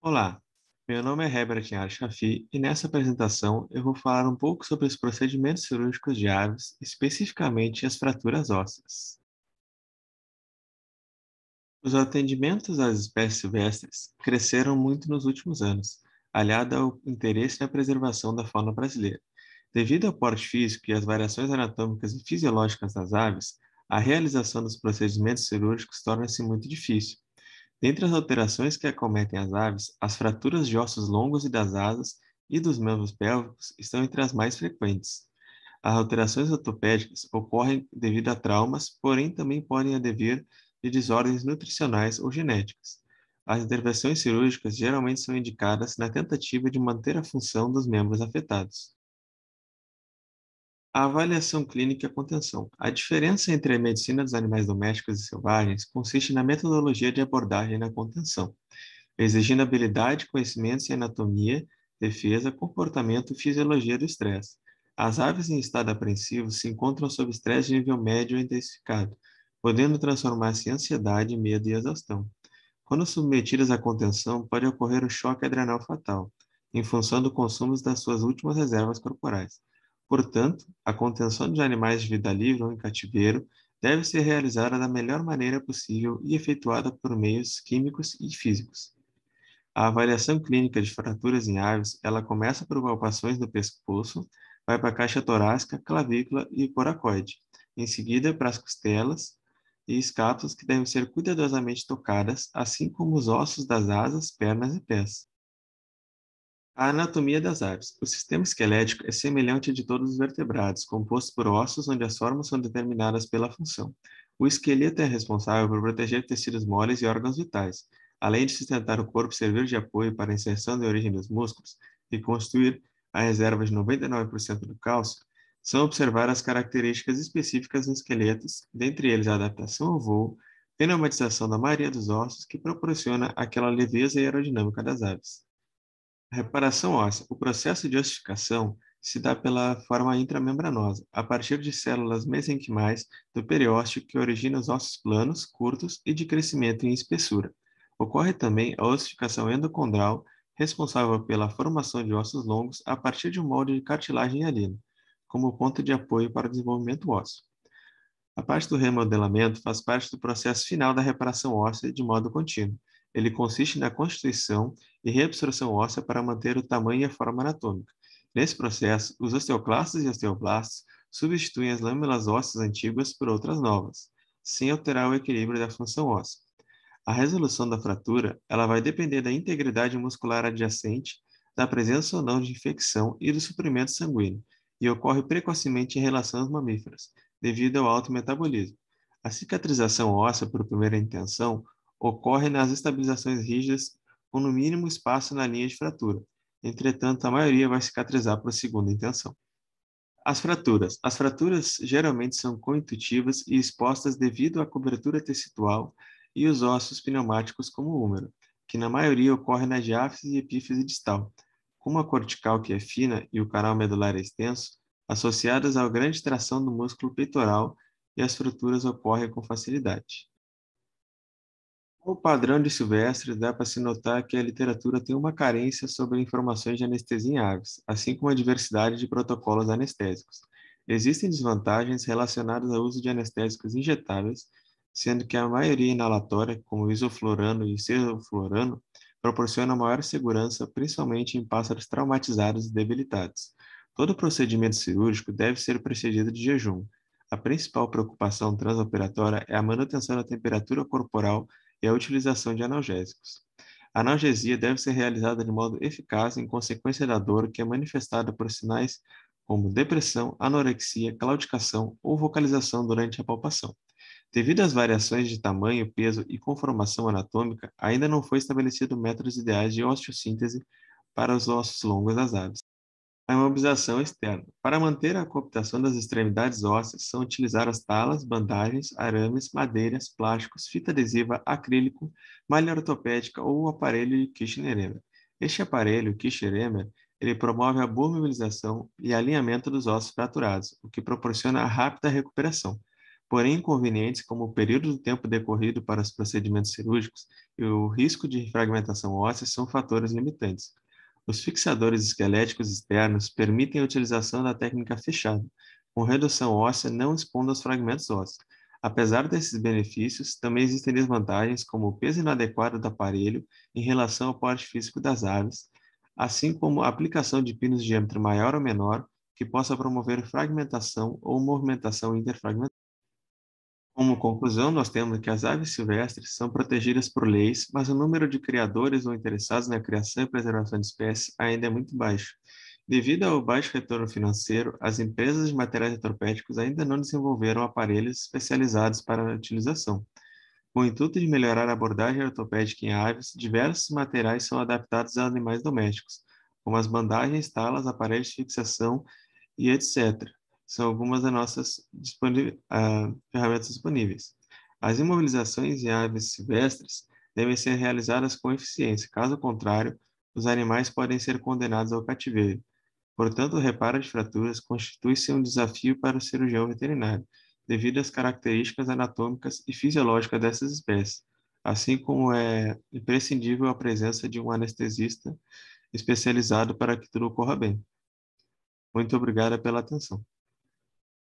Olá, meu nome é Herbert Al-Shafi e nessa apresentação eu vou falar um pouco sobre os procedimentos cirúrgicos de aves, especificamente as fraturas ósseas. Os atendimentos às espécies silvestres cresceram muito nos últimos anos, aliado ao interesse na preservação da fauna brasileira. Devido ao porte físico e às variações anatômicas e fisiológicas das aves, a realização dos procedimentos cirúrgicos torna-se muito difícil. Dentre as alterações que acometem as aves, as fraturas de ossos longos e das asas e dos membros pélvicos estão entre as mais frequentes. As alterações ortopédicas ocorrem devido a traumas, porém também podem advir de desordens nutricionais ou genéticas. As intervenções cirúrgicas geralmente são indicadas na tentativa de manter a função dos membros afetados. A avaliação clínica e a contenção. A diferença entre a medicina dos animais domésticos e selvagens consiste na metodologia de abordagem na contenção, exigindo habilidade, conhecimentos em anatomia, defesa, comportamento e fisiologia do estresse. As aves em estado apreensivo se encontram sob estresse de nível médio ou intensificado, podendo transformar-se em ansiedade, medo e exaustão. Quando submetidas à contenção, pode ocorrer o choque adrenal fatal, em função do consumo das suas últimas reservas corporais. Portanto, a contenção de animais de vida livre ou em cativeiro deve ser realizada da melhor maneira possível e efetuada por meios químicos e físicos. A avaliação clínica de fraturas em aves, ela começa por palpações do pescoço, vai para a caixa torácica, clavícula e coracoide. Em seguida, para as costelas e escápulas que devem ser cuidadosamente tocadas, assim como os ossos das asas, pernas e pés. A anatomia das aves. O sistema esquelético é semelhante ao de todos os vertebrados, composto por ossos onde as formas são determinadas pela função. O esqueleto é responsável por proteger tecidos moles e órgãos vitais, além de sustentar o corpo e servir de apoio para a inserção e origem dos músculos e constituir a reserva de 99% do cálcio. São observadas características específicas nos esqueletos, dentre eles a adaptação ao voo, pneumatização da maioria dos ossos que proporciona aquela leveza e aerodinâmica das aves. Reparação óssea. O processo de ossificação se dá pela forma intramembranosa, a partir de células mesenquimais do periósteo que origina os ossos planos, curtos e de crescimento em espessura. Ocorre também a ossificação endocondral, responsável pela formação de ossos longos a partir de um molde de cartilagem hialina, como ponto de apoio para o desenvolvimento ósseo. A parte do remodelamento faz parte do processo final da reparação óssea de modo contínuo. Ele consiste na constituição e reabsorção óssea para manter o tamanho e a forma anatômica. Nesse processo, os osteoclastos e osteoblastos substituem as lâminas ósseas antigas por outras novas, sem alterar o equilíbrio da função óssea. A resolução da fratura, ela vai depender da integridade muscular adjacente, da presença ou não de infecção e do suprimento sanguíneo, e ocorre precocemente em relação aos mamíferos, devido ao alto metabolismo. A cicatrização óssea por primeira intenção ocorre nas estabilizações rígidas com no mínimo espaço na linha de fratura. Entretanto, a maioria vai cicatrizar por segunda intenção. As fraturas. As fraturas geralmente são cointuitivas e expostas devido à cobertura tecidual e os ossos pneumáticos como o húmero, que na maioria ocorre na diáfise e epífise distal, como a cortical que é fina e o canal medular é extenso, associadas à grande tração do músculo peitoral e as fraturas ocorrem com facilidade. O padrão de silvestre dá para se notar que a literatura tem uma carência sobre informações de anestesia em aves, assim como a diversidade de protocolos anestésicos. Existem desvantagens relacionadas ao uso de anestésicos injetáveis, sendo que a maioria inalatória, como o isoflorano e o sevoflurano, proporciona maior segurança, principalmente em pássaros traumatizados e debilitados. Todo procedimento cirúrgico deve ser precedido de jejum. A principal preocupação transoperatória é a manutenção da temperatura corporal e a utilização de analgésicos. A analgesia deve ser realizada de modo eficaz em consequência da dor que é manifestada por sinais como depressão, anorexia, claudicação ou vocalização durante a palpação. Devido às variações de tamanho, peso e conformação anatômica, ainda não foi estabelecido métodos ideais de osteossíntese para os ossos longos das aves. A imobilização externa. Para manter a cooptação das extremidades ósseas, são utilizadas talas, bandagens, arames, madeiras, plásticos, fita adesiva, acrílico, malha ortopédica ou o aparelho de Kirchner-Emmer. Este aparelho, Kirchner-Emmer, ele promove a boa mobilização e alinhamento dos ossos fraturados, o que proporciona a rápida recuperação. Porém, inconvenientes como o período do tempo decorrido para os procedimentos cirúrgicos e o risco de fragmentação óssea são fatores limitantes. Os fixadores esqueléticos externos permitem a utilização da técnica fechada, com redução óssea não expondo aos fragmentos ósseos. Apesar desses benefícios, também existem desvantagens, como o peso inadequado do aparelho em relação ao porte físico das aves, assim como a aplicação de pinos de diâmetro maior ou menor, que possa promover fragmentação ou movimentação interfragmentar. Como conclusão, nós temos que as aves silvestres são protegidas por leis, mas o número de criadores ou interessados na criação e preservação de espécies ainda é muito baixo. Devido ao baixo retorno financeiro, as empresas de materiais ortopédicos ainda não desenvolveram aparelhos especializados para a utilização. Com o intuito de melhorar a abordagem ortopédica em aves, diversos materiais são adaptados a animais domésticos, como as bandagens, talas, aparelhos de fixação e etc. São algumas das nossas ferramentas disponíveis. As imobilizações em aves silvestres devem ser realizadas com eficiência, caso contrário, os animais podem ser condenados ao cativeiro. Portanto, o reparo de fraturas constitui-se um desafio para o cirurgião veterinário, devido às características anatômicas e fisiológicas dessas espécies, assim como é imprescindível a presença de um anestesista especializado para que tudo ocorra bem. Muito obrigada pela atenção.